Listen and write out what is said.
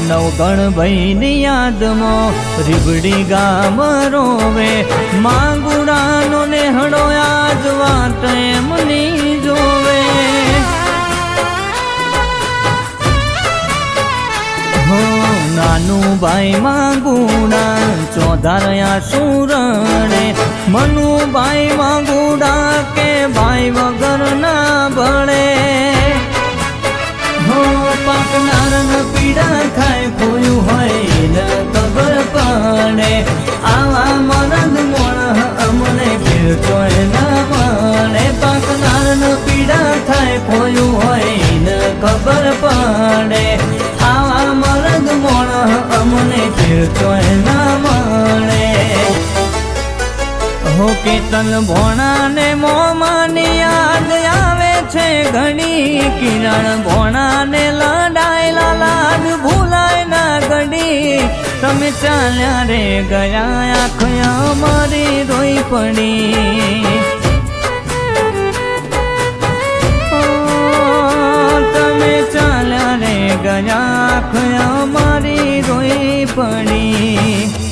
નવગણ ભાઈની યાદમાં રીબડી ગામ રોવે માંગુડાનો નેહડો આજ વાત એમની જોવે નાનું ભાઈ માંગુડા ચોધારયા સુરણે મનુભાઈ માંગુડા કે ભાઈ વગર ના ભળે હો પાકનાર ન પીડા ખાય ખોયું હોય ન ખબર પડે આવા મરદ મોણ અમને ફેરતો ના મળે પાકનાર ન પીડા થાય ખોયું હોય ન ખબર પડે આવા મરદ મોણ અમને ફેરતો ના મળે હો કેતન ભોણા ને મોમાની યાદ આવે છે ઘણી કિરણ ભોણા ને લડાયેલા લાડ ભૂલાય ના ઘડી તમે ચાલ્યા રે ગયા આંખ મારી રોઈ પડી તમે ચાલ્યા રે ગયા આંખ મારી રોઈ પડી